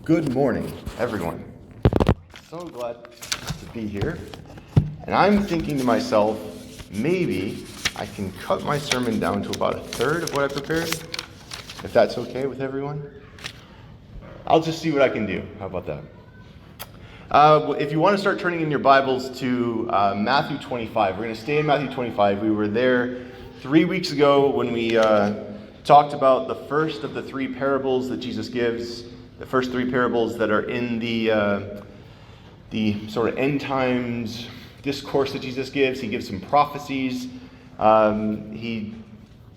Good morning, everyone. So glad to be here. And I'm thinking to myself, maybe I can cut my sermon down to about a third of what I prepared, if that's okay with everyone. I'll just see what I can do. How about that? If you want to start turning in your Bibles to Matthew 25, we're going to stay in Matthew 25. We were there 3 weeks ago when we talked about the first of the three parables that Jesus gives, the first three parables that are in the sort of end times discourse that Jesus gives. He gives some prophecies. He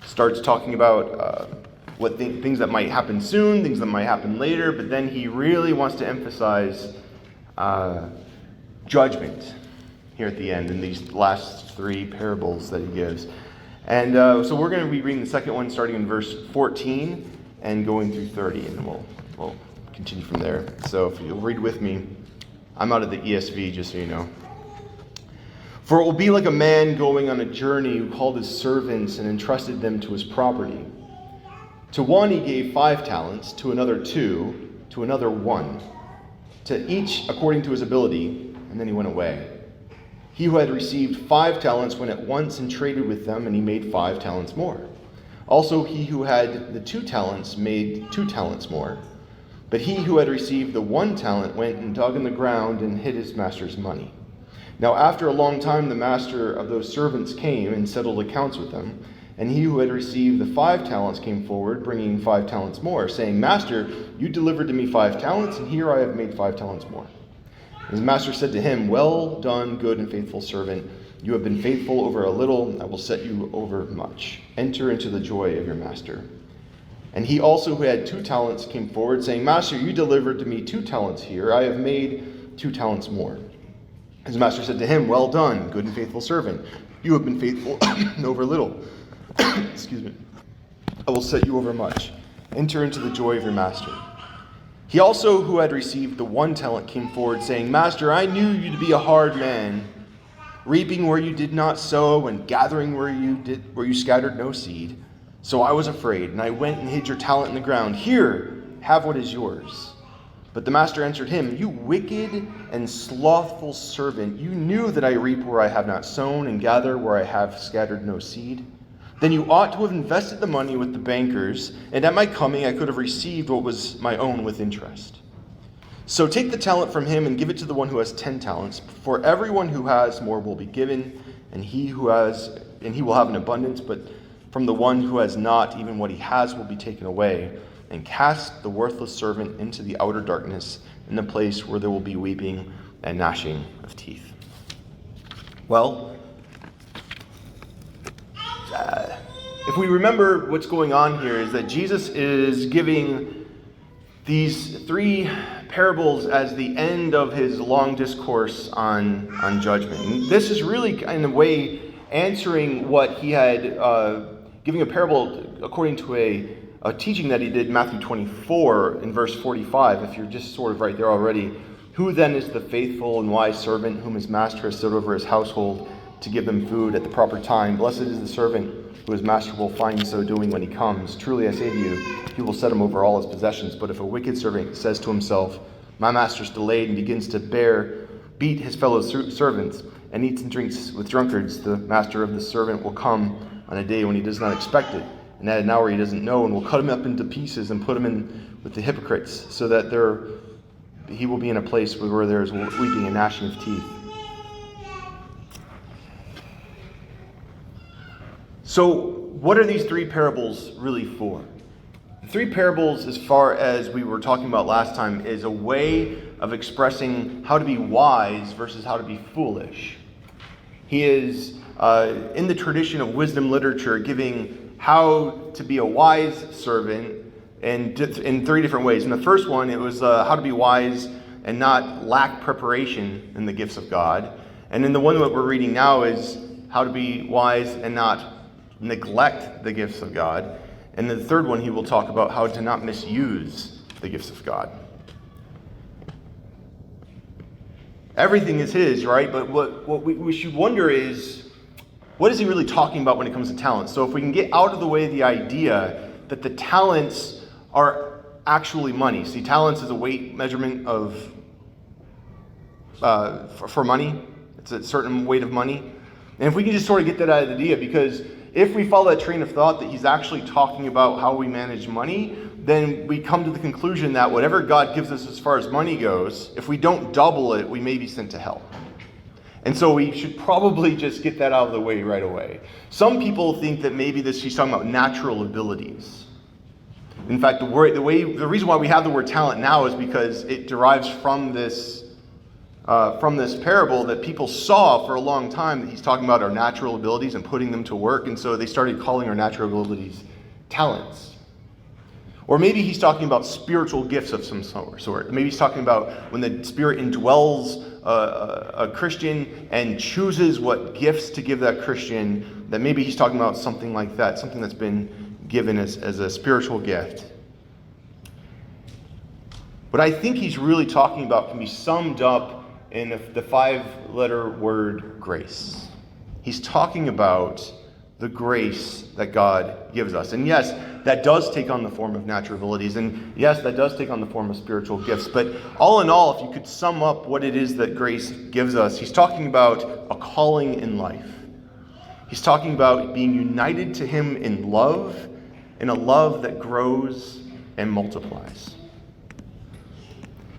starts talking about what things that might happen soon, things that might happen later, but then he really wants to emphasize judgment here at the end in these last three parables that he gives. And so we're going to be reading the second one starting in verse 14 and going through 30, and we'll continue from there. So if you'll read with me, I'm out of the ESV, just so you know. For it will be like a man going on a journey who called his servants and entrusted them to his property. To one he gave 5 talents, to another 2, to another 1, to each according to his ability, and then he went away. He who had received 5 talents went at once and traded with them, and he made 5 talents more. Also he who had the 2 talents made 2 talents more. But he who had received the 1 talent went and dug in the ground and hid his master's money. Now after a long time the master of those servants came and settled accounts with them. And he who had received the 5 talents came forward, bringing 5 talents more, saying, Master, you delivered to me 5 talents, and here I have made 5 talents more. His master said to him, Well done, good and faithful servant. You have been faithful over a little, I will set you over much. Enter into the joy of your master. And he also who had 2 talents came forward, saying, Master, you delivered to me 2 talents here. I have made 2 talents more. His master said to him, Well done, good and faithful servant. You have been faithful over little. Excuse me. I will set you over much. Enter into the joy of your master. He also who had received the 1 talent came forward, saying, Master, I knew you to be a hard man, reaping where you did not sow, and gathering where you scattered no seed. So I was afraid, and I went and hid your talent in the ground. Here, have what is yours. But the master answered him, You wicked and slothful servant, you knew that I reap where I have not sown, and gather where I have scattered no seed. Then you ought to have invested the money with the bankers, and at my coming I could have received what was my own with interest. So take the talent from him and give it to the one who has 10 talents. For everyone who has more will be given, and he will have an abundance, but from the one who has not, even what he has will be taken away. And cast the worthless servant into the outer darkness, in the place where there will be weeping and gnashing of teeth. Well, if we remember what's going on here is that Jesus is giving these 3 parables as the end of his long discourse on judgment. And this is really, in a way, answering what he had, giving a parable according to a teaching that he did in Matthew 24 in verse 45, if you're just sort of right there already. Who then is the faithful and wise servant whom his master has set over his household to give them food at the proper time? Blessed is the servant who his master will find so doing when he comes. Truly I say to you, he will set him over all his possessions. But if a wicked servant says to himself, My master's delayed, and begins to beat his fellow servants, and eats and drinks with drunkards, the master of the servant will come on a day when he does not expect it, and at an hour he doesn't know, and will cut him up into pieces and put him in with the hypocrites, so that he will be in a place where there is weeping and gnashing of teeth. So, what are these 3 parables really for? The 3 parables, as far as we were talking about last time, is a way of expressing how to be wise versus how to be foolish. He is, in the tradition of wisdom literature, giving how to be a wise servant in 3 different ways. In the first one, it was how to be wise and not lack preparation in the gifts of God. And in the one that we're reading now is how to be wise and not neglect the gifts of God. And the third one, he will talk about how to not misuse the gifts of God. Everything is his, right? But what we should wonder is, what is he really talking about when it comes to talents? So if we can get out of the way the idea that the talents are actually money. See, talents is a weight measurement of for money. It's a certain weight of money. And if we can just sort of get that idea, because if we follow that train of thought that he's actually talking about how we manage money, then we come to the conclusion that whatever God gives us as far as money goes, if we don't double it, we may be sent to hell. And so we should probably just get that out of the way right away. Some people think that maybe he's talking about natural abilities. In fact, the reason why we have the word talent now is because it derives from this parable that people saw for a long time, that he's talking about our natural abilities and putting them to work. And so they started calling our natural abilities talents. Or maybe he's talking about spiritual gifts of some sort. Maybe he's talking about when the Spirit indwells a Christian and chooses what gifts to give that Christian, that maybe he's talking about something like that, something that's been given as a spiritual gift. What I think he's really talking about can be summed up in the 5-letter word grace. He's talking about the grace that God gives us. And yes, that does take on the form of natural abilities. And yes, that does take on the form of spiritual gifts. But all in all, if you could sum up what it is that grace gives us, he's talking about a calling in life. He's talking about being united to him in love, in a love that grows and multiplies.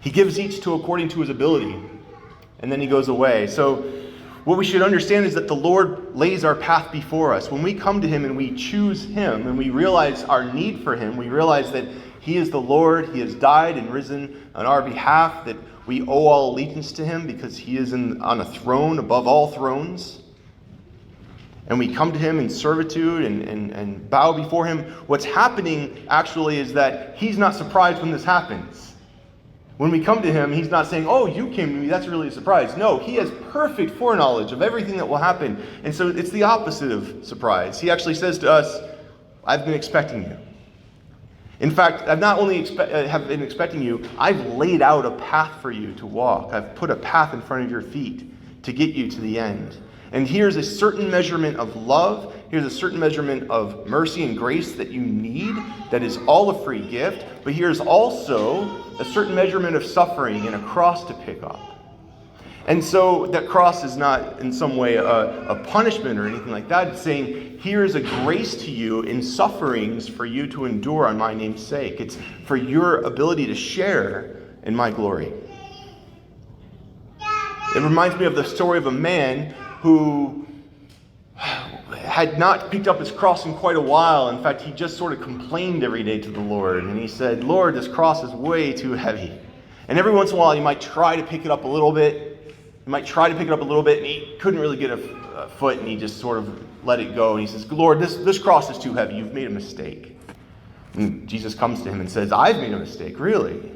He gives each according to his ability, and then he goes away. So what we should understand is that the Lord lays our path before us. When we come to him and we choose him and we realize our need for him, we realize that he is the Lord, he has died and risen on our behalf, that we owe all allegiance to him because he is on a throne above all thrones. And we come to him in servitude and bow before him. What's happening actually is that he's not surprised when this happens. When we come to him, he's not saying, oh, you came to me, that's really a surprise. No, he has perfect foreknowledge of everything that will happen. And so it's the opposite of surprise. He actually says to us, I've been expecting you. In fact, I've not only have been expecting you, I've laid out a path for you to walk. I've put a path in front of your feet to get you to the end. And here's a certain measurement of love. Here's a certain measurement of mercy and grace that you need, that is all a free gift. But here's also a certain measurement of suffering and a cross to pick up. And so that cross is not in some way a punishment or anything like that. It's saying, here is a grace to you in sufferings for you to endure on my name's sake. It's for your ability to share in my glory. It reminds me of the story of a man who had not picked up his cross in quite a while. In fact, he just sort of complained every day to the Lord. And he said, Lord, this cross is way too heavy. And every once in a while, you might try to pick it up a little bit. And he couldn't really get a foot, and he just sort of let it go. And he says, Lord, this cross is too heavy. You've made a mistake. And Jesus comes to him and says, I've made a mistake, really?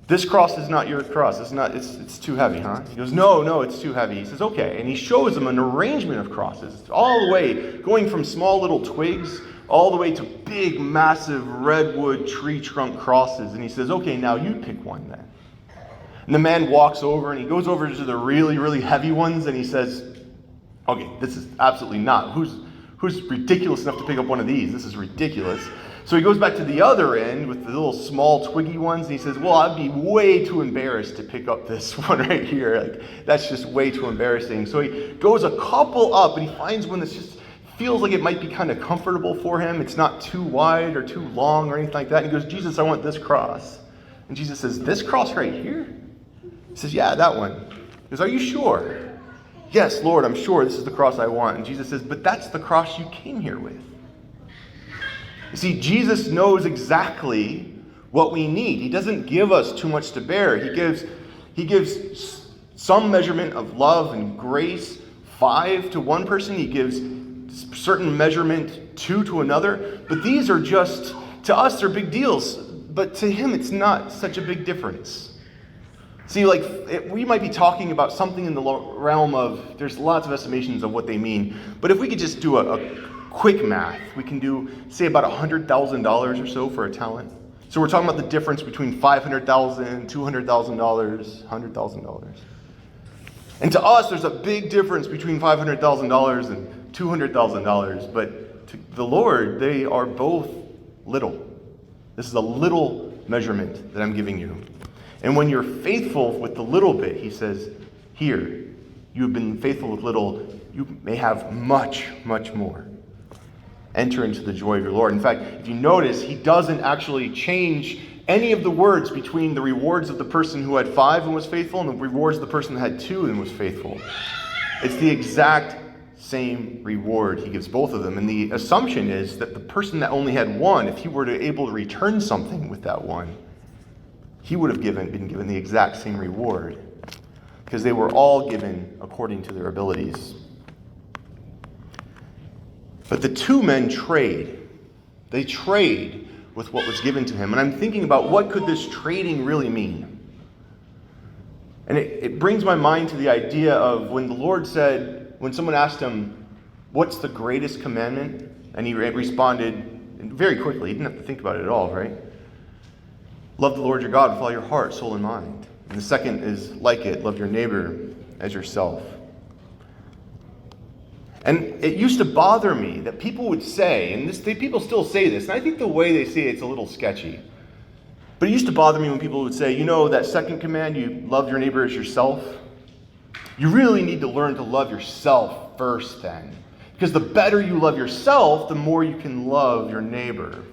This cross is not your cross. It's too heavy, huh? He goes, no, it's too heavy. He says, okay. And he shows him an arrangement of crosses, all the way, going from small little twigs, all the way to big, massive redwood tree trunk crosses. And he says, okay, now you pick one then. And the man walks over, and he goes over to the really, really heavy ones, and he says, okay, this is absolutely not. Who's ridiculous enough to pick up one of these? This is ridiculous. So he goes back to the other end with the little small twiggy ones, and he says, well, I'd be way too embarrassed to pick up this one right here. Like, that's just way too embarrassing. So he goes a couple up, and he finds one that's just feels like it might be kind of comfortable for him. It's not too wide or too long or anything like that. And he goes, Jesus, I want this cross. And Jesus says, this cross right here? He says, yeah, that one. He goes, are you sure? Yes, Lord, I'm sure this is the cross I want. And Jesus says, but that's the cross you came here with. You see, Jesus knows exactly what we need. He doesn't give us too much to bear. He gives some measurement of love and grace, 5 to one person. He gives certain measurement 2 to another. But these are just, to us, they're big deals. But to him, it's not such a big difference. See, we might be talking about something in the realm of, there's lots of estimations of what they mean. But if we could just do a quick math, we can do, say, about $100,000 or so for a talent. So we're talking about the difference between $500,000, $200,000, $100,000. And to us, there's a big difference between $500,000 and $200,000. But to the Lord, they are both little. This is a little measurement that I'm giving you. And when you're faithful with the little bit, he says, here, you have been faithful with little, you may have much, much more. Enter into the joy of your Lord. In fact, if you notice, he doesn't actually change any of the words between the rewards of the person who had 5 and was faithful and the rewards of the person that had 2 and was faithful. It's the exact same reward. He gives both of them. And the assumption is that the person that only had 1, if he were able to return something with that 1, he would have been given the exact same reward, because they were all given according to their abilities. But the 2 men trade. They trade with what was given to him. And I'm thinking about, what could this trading really mean? And it brings my mind to the idea of when the Lord said, when someone asked him, what's the greatest commandment? And he responded very quickly. He didn't have to think about it at all, right? Love the Lord your God with all your heart, soul, and mind. And the second is like it, love your neighbor as yourself. And it used to bother me that people would say, and people still say this, and I think the way they say it's a little sketchy. But it used to bother me when people would say, that second command, you love your neighbor as yourself. You really need to learn to love yourself first then. Because the better you love yourself, the more you can love your neighbor.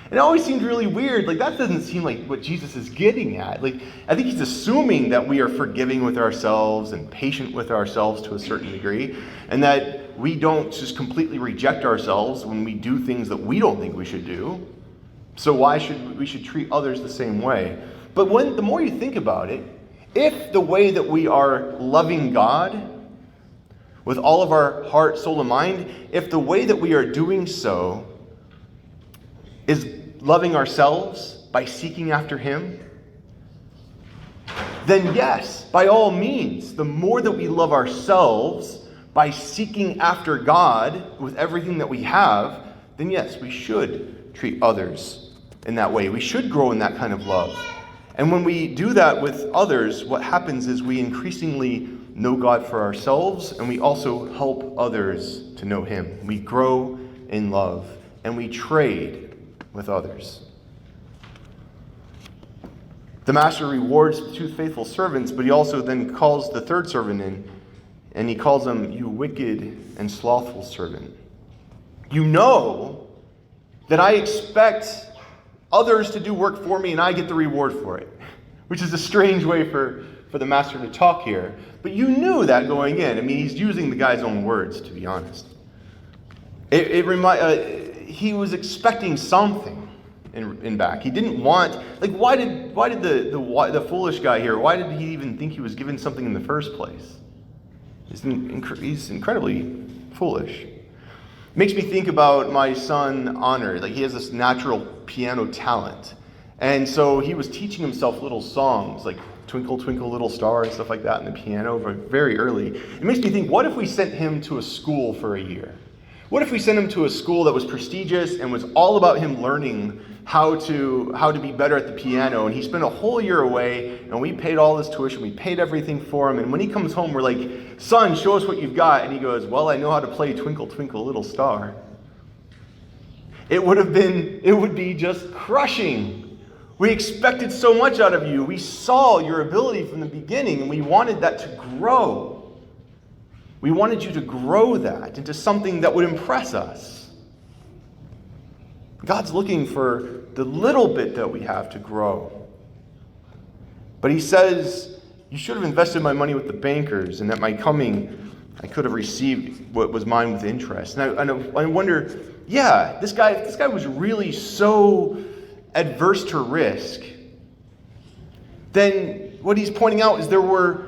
And it always seemed really weird. That doesn't seem like what Jesus is getting at. I think he's assuming that we are forgiving with ourselves and patient with ourselves to a certain degree, and that we don't just completely reject ourselves when we do things that we don't think we should do. So why should we treat others the same way? But the more you think about it, if the way that we are loving God with all of our heart, soul, and mind, if the way that we are doing so is loving ourselves by seeking after him, then yes, by all means, the more that we love ourselves by seeking after God with everything that we have, then yes, we should treat others in that way. We should grow in that kind of love. And when we do that with others, what happens is we increasingly know God for ourselves, and we also help others to know him. We grow in love, and we trade with others. The master rewards the 2 faithful servants, but he also then calls the 3rd servant in, and he calls him, you wicked and slothful servant. You know that I expect others to do work for me and I get the reward for it. Which is a strange way for the master to talk here. But you knew that going in. He's using the guy's own words, to be honest. He was expecting something in back. He didn't want, why did the foolish guy here, why did he even think he was given something in the first place? He's incredibly foolish. It makes me think about my son, Honor. He has this natural piano talent. And so he was teaching himself little songs, like Twinkle, Twinkle, Little Star and stuff like that in the piano very early. It makes me think, what if we sent him to a school for a year? What if we sent him to a school that was prestigious and was all about him learning how to be better at the piano, and he spent a whole year away, and we paid all this tuition, we paid everything for him, and when he comes home, we're like, son, show us what you've got, and he goes, well, I know how to play Twinkle, Twinkle, Little Star. It would be just crushing. We expected so much out of you. We saw your ability from the beginning, and we wanted that to grow. We wanted you to grow that into something that would impress us. God's looking for the little bit that we have to grow. But he says, you should have invested my money with the bankers, and at my coming, I could have received what was mine with interest. And I wonder, this guy was really so adverse to risk. Then what he's pointing out is there were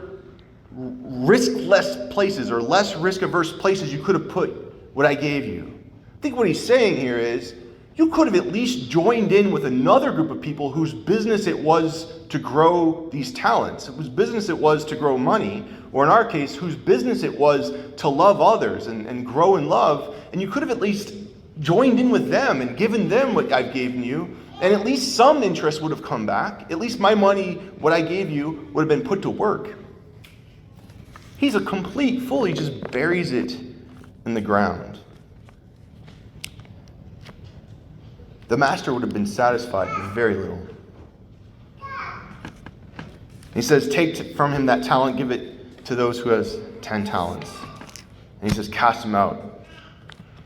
risk-less places or less risk-averse places you could have put what I gave you. I think what he's saying here is, you could have at least joined in with another group of people whose business it was to grow these talents, whose business it was to grow money, or in our case, whose business it was to love others and grow in love, and you could have at least joined in with them and given them what I've given you, and at least some interest would have come back. At least my money, what I gave you, would have been put to work. He's a complete fool. He just buries it in the ground. The master would have been satisfied with very little. He says, take from him that talent, give it to those who has 10 talents. And he says, cast him out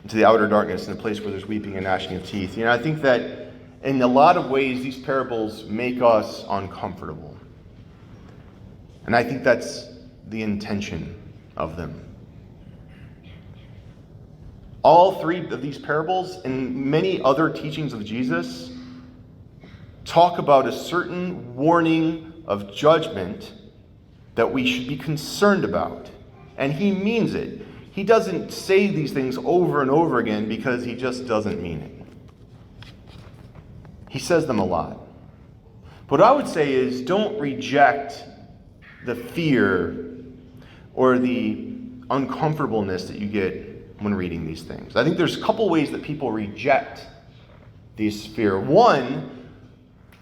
into the outer darkness, in a place where there's weeping and gnashing of teeth. I think that in a lot of ways, these parables make us uncomfortable. And I think that's the intention of them. All three of these parables and many other teachings of Jesus talk about a certain warning of judgment that we should be concerned about. And he means it. He doesn't say these things over and over again because he just doesn't mean it. He says them a lot. What I would say is, don't reject the fear or the uncomfortableness that you get when reading these things. I think there's a couple ways that people reject this fear. One,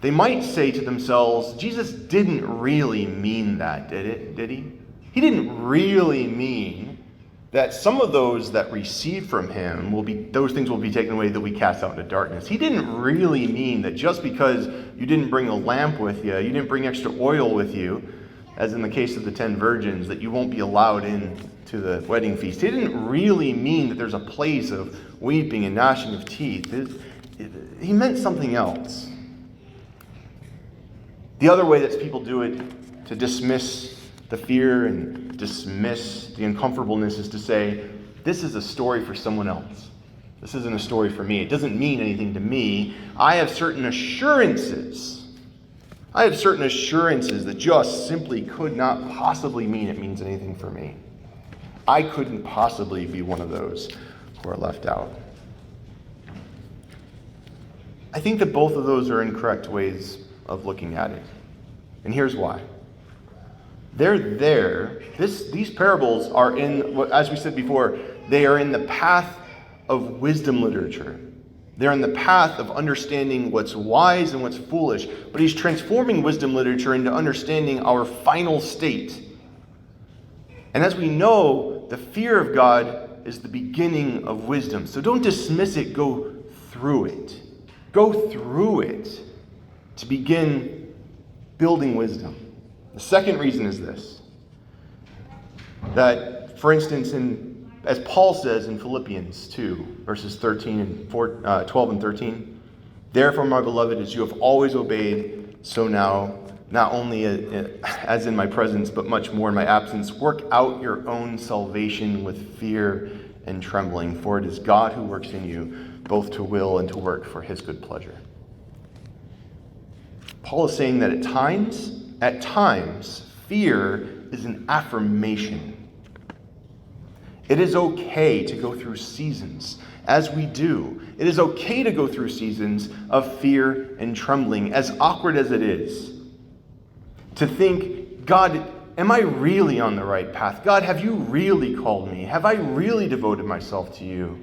they might say to themselves, Jesus didn't really mean that, did he? He didn't really mean that some of those that receive from him those things will be taken away that we cast out into darkness. He didn't really mean that just because you didn't bring a lamp with you, you didn't bring extra oil with you, as in the case of the 10 virgins, that you won't be allowed in to the wedding feast. He didn't really mean that there's a place of weeping and gnashing of teeth. He meant something else. The other way that people do it to dismiss the fear and dismiss the uncomfortableness is to say, this is a story for someone else. This isn't a story for me. It doesn't mean anything to me. I have certain assurances that just simply could not possibly mean it means anything for me. I couldn't possibly be one of those who are left out. I think that both of those are incorrect ways of looking at it. And here's why. These parables are as we said before, they are in the path of wisdom literature. They're in the path of understanding what's wise and what's foolish. But he's transforming wisdom literature into understanding our final state. And as we know, the fear of God is the beginning of wisdom. So don't dismiss it, go through it. Go through it to begin building wisdom. The second reason is this. That, for instance, as Paul says in Philippians 2, verses 12 and 13, therefore, my beloved, as you have always obeyed, so now, not only as in my presence, but much more in my absence, work out your own salvation with fear and trembling, for it is God who works in you, both to will and to work for his good pleasure. Paul is saying that at times, fear is an affirmation. It is okay to go through seasons, as we do. It is okay to go through seasons of fear and trembling, as awkward as it is. To think, God, am I really on the right path? God, have you really called me? Have I really devoted myself to you?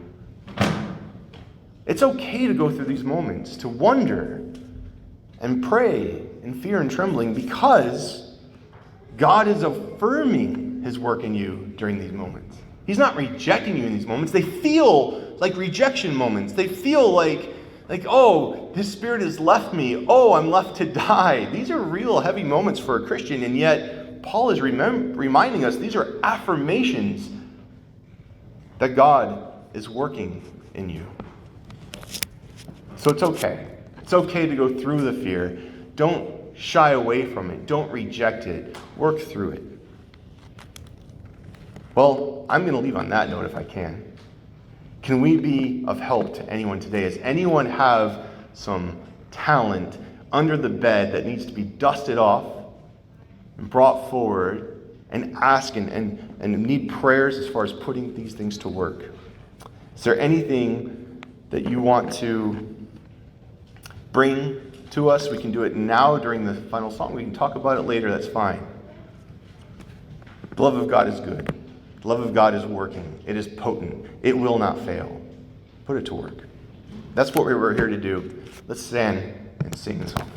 It's okay to go through these moments, to wonder and pray in fear and trembling, because God is affirming his work in you during these moments. He's not rejecting you in these moments. They feel like rejection moments. They feel like, oh, his spirit has left me. Oh, I'm left to die. These are real heavy moments for a Christian, and yet Paul is reminding us these are affirmations that God is working in you. So it's okay. It's okay to go through the fear. Don't shy away from it. Don't reject it. Work through it. Well, I'm going to leave on that note if I can. Can we be of help to anyone today? Does anyone have some talent under the bed that needs to be dusted off and brought forward and ask and need prayers as far as putting these things to work? Is there anything that you want to bring to us? We can do it now during the final song. We can talk about it later. That's fine. The love of God is good. The love of God is working. It is potent. It will not fail. Put it to work. That's what we were here to do. Let's stand and sing this song.